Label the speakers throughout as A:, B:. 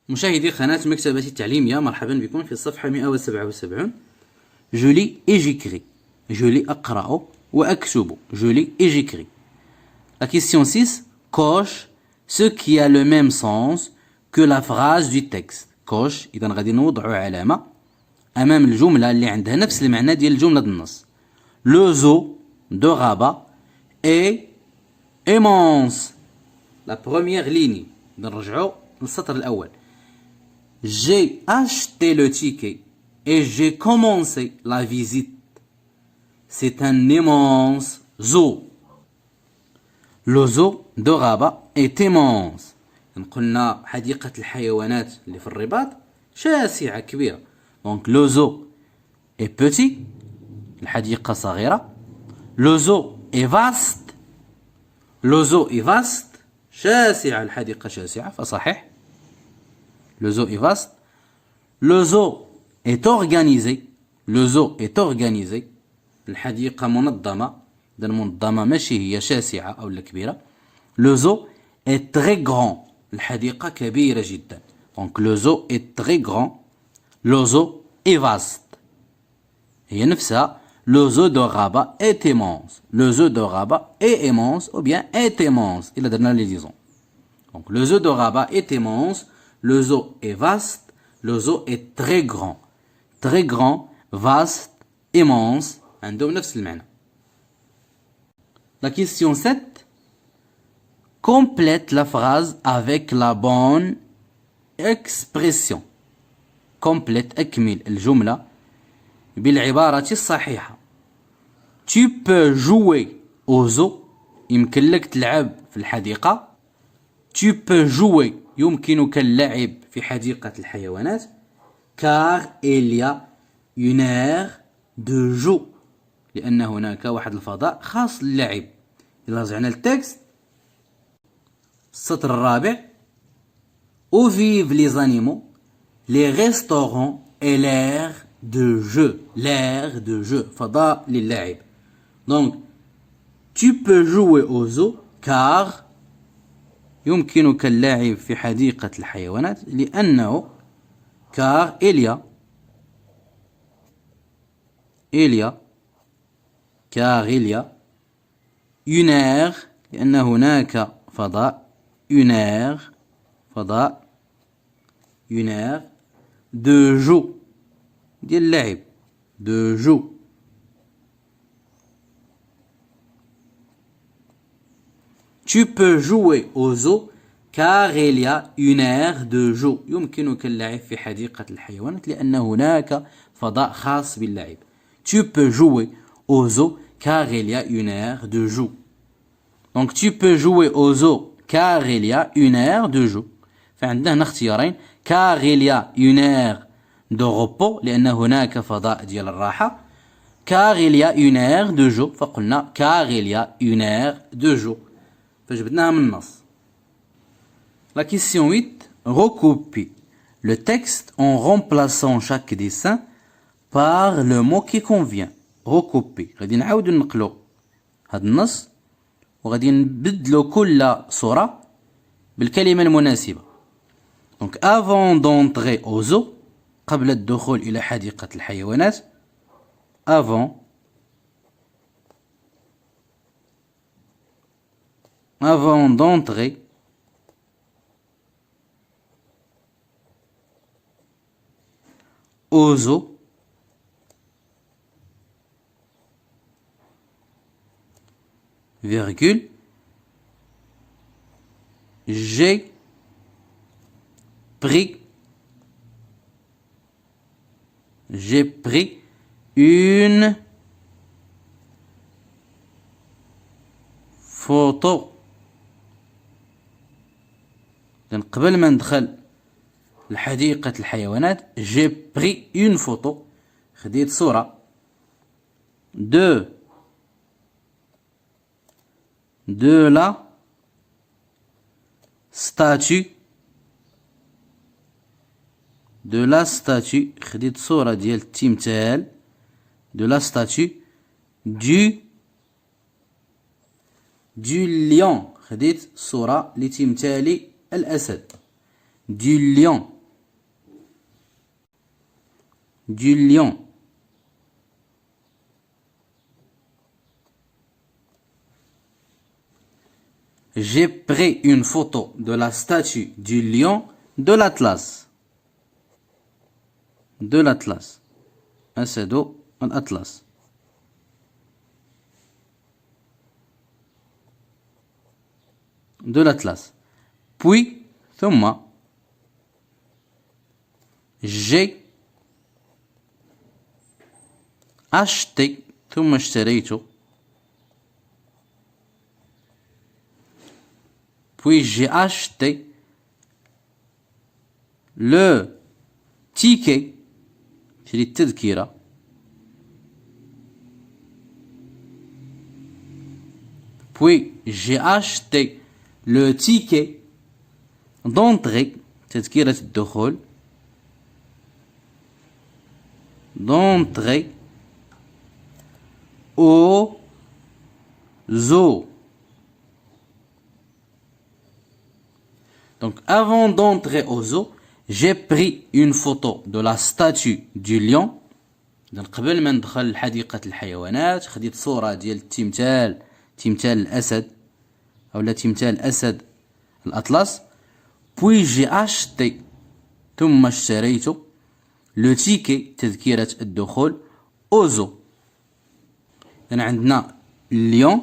A: مشاهدي قناة مكتبة التعليمية، مرحبا بكم في الصفحة 177. Je lis et j'écris. Je lis أقرأ وأكتب. Je lis et j'écris. La question 6. Coche ce qui a le même sens que la phrase du texte. Coche إذا غادي نوضعوا علامة أمام الجملة اللي عندها نفس المعنى ديال الجملة النص. Le zoo de Rabat est immense. La première ligne. نرجعوا للسطر الأول. J'ai acheté le ticket et j'ai commencé la visite. C'est un immense zoo. Le zoo de Rabat est immense. قلنا حديقة الحيوانات اللي في الرباط شاسعة كبيرة. Donc le zoo est petit. الحديقة صغيرة. Le zoo est vaste. Le zoo est vaste. شاسعة الحديقة شاسعة فصحيح. Le zoo est vaste. Le zoo est organisé. Le zoo est organisé. الحديقة منظمة. إذا منظمة ماشي هي شاسعة أو كبيرة. Le zoo est très grand. الحديقة كبيرة جدا. Donc le zoo est très grand. Le zoo est vaste. هي نفسها. Le zoo de Rabat est immense. Le zoo de Rabat est immense ou bien est immense. إلا درنا لي liaison. Donc le zoo de Rabat est immense. Le zoo est vaste. Le zoo est très grand. Très grand, vaste, immense. عندهم نفس المعنى. La question 7. Complète la phrase avec la bonne expression. Complète أكمل الجملة بالعبارة الصحيحة. Tu peux jouer au zoo. يمكن لك تلعب في الحديقة. Tu peux jouer. يمكنك اللعب في حديقة الحيوانات. Car il y a une aire de jeu. لأن هناك واحد الفضاء خاص للعب. إلا رجعنا للتكست السطر الرابع. Où vivent les animaux, les restaurants et l'aire de jeu. L'aire de jeu. فضاء للعب. Donc, tu peux jouer au zoo car يمكنك اللعب في حديقة الحيوانات لأنه car il y une aire لأن هناك فضاء une aire de jeu ديال اللعب de jeu. Tu peux jouer au zoo car il y a une aire de jeu. يمكنك اللعب في حديقة الحيوانات لأن هناك فضاء خاص باللعب. Tu peux jouer au zoo car il y a une aire de jeu. Donc tu peux jouer au zoo car il y a une aire de jeu. فعندنا هنا اختيارين. car il y a une aire de repos لأن هناك فضاء ديال الراحة. car il y a une aire de jeu فقلنا car il y a une aire de jeu. فجبدناها من النص. La question 8. Recoupez le texte en remplaçant chaque dessin par le mot qui convient. Recoupez. غادي نعاودو نقلو هاد النص وغادي نبدلو كل صورة بالكلمة المناسبة. Donc avant d'entrer au zoo, قبل الدخول إلى حديقة الحيوانات. Avant d'entrer au zoo, virgule, j'ai pris une photo. قبل ما ندخل لحديقة الحيوانات j'ai pris une photo. خديت صورة de la statue. خديت صورة ديال التمثال de la statue du lion. خديت صورة لتمثال الأسد. du lion du lion. J'ai pris une photo de la statue du lion de l'Atlas. De l'Atlas. أسد الأطلس. De l'Atlas. Puis, ثم, j'ai acheté, ثم اشتريت. Puis j'ai acheté le ticket, شريت التذكرة, puis j'ai acheté le ticket d'entrée, تذكرة الدخول, d'entrée au zoo. Donc, avant d'entrer au zoo, j'ai pris une photo de la statue du lion. Donc, قبل ما ندخل لحديقة الحيوانات خديت صورة ديال التمثال، تمثال الأسد أو لا تمثال أسد الأطلس. Puis j'ai acheté، ثم اشتريت le ticket، تذكرة الدخول au zoo. يعني عندنا lion،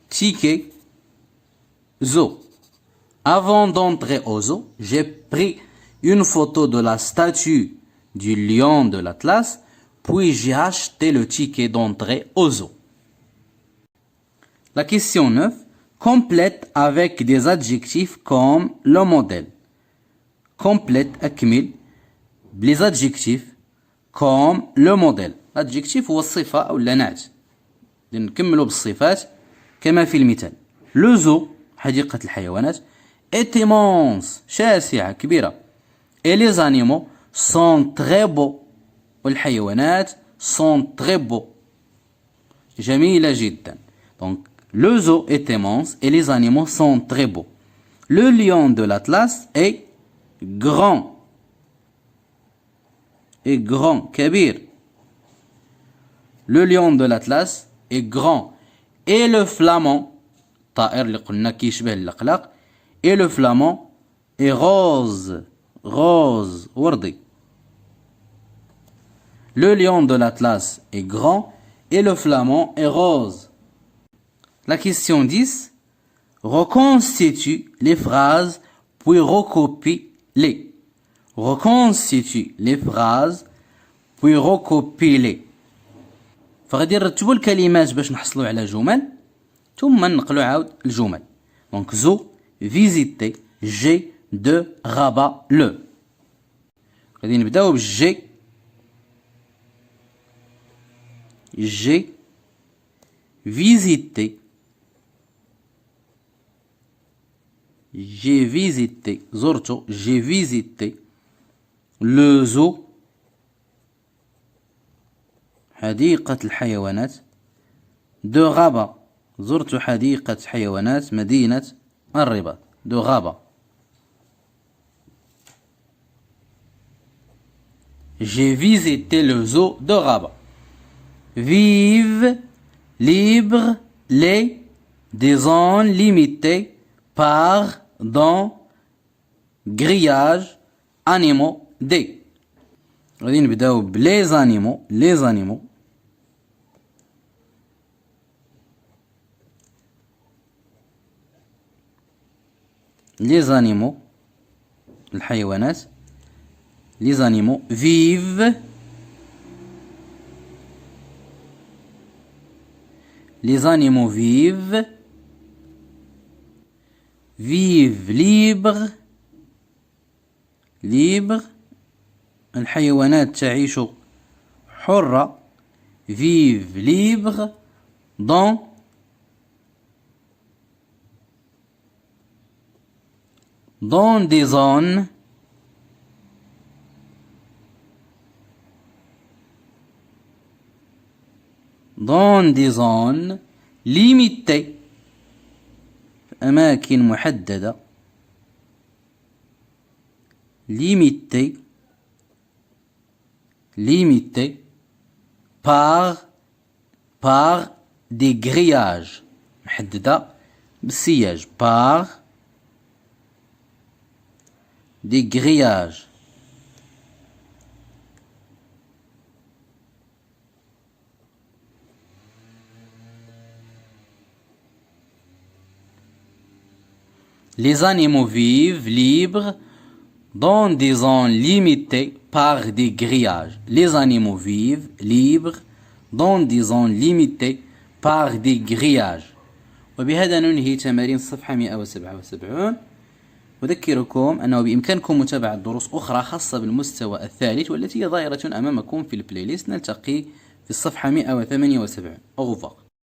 A: ticket، zoo. Avant d'entrer au zoo, j'ai pris une photo de la statue du lion de l'Atlas, puis j'ai acheté le ticket d'entrée au zoo. La question 9. Complète avec des adjectifs comme le modèle. Complète, أكمل les adjectifs comme le modèle. L'adjectif هو الصفة أو النعت. نكملوا بالصفات كما في المثال. Le zoo، حديقة الحيوانات، est immense، شاسعة كبيرة. Et les animaux sont très beaux. والحيوانات sont très beaux. جميلة جدا. Donc, le zoo est immense et les animaux sont très beaux. Le lion de l'Atlas est grand. Est grand, كبير. Le lion de l'Atlas est grand. Et le flamand، طائر اللي قلنا كيشبه اللقلق، et le flamand est rose. Rose، وردي. Le lion de l'Atlas est grand et le flamand est rose. La question 10. Reconstitue les phrases puis recopie-les. Reconstitue les phrases puis recopie-les. فغادي نرتبوا الكلمات باش نحصلوا على جمل ثم ننقلوا عاود الجمل. Donc zoo، visiter، j'ai، de، غابة، le. غادي نبداو بالجي. J'ai visité. J'ai visité. زرت. J'ai visité le zoo، حديقة الحيوانات. de غابة، زرت حديقة حيوانات مدينة الرباط. de غابة. J'ai visité le zoo de Rabat. Vivent libres les des zones limitées par dans grillage animaux des. غادي نبداو بليز انيمو. ليز انيمو ليز انيمو الحيوانات. Les animaux vivent. Les animaux vivent. Vivent libres. Libre. الحيوانات تعيش حرة. Vivent libres dans des zones limitées، أماكن محددة. limitée par des grillages محددة بالسياج par des grillages. Les animaux vivent libres dans des zones limitées par des grillages. Les animaux vivent libres dans des zones limitées par des grillages. وبهذا ننهي تمارين الصفحة 177. أذكركم أنه بإمكانكم متابعة دروس أخرى خاصة بالمستوى الثالث والتي هي ظاهرة أمامكم في البلاي ليست. نلتقي في الصفحة 178. أوفر.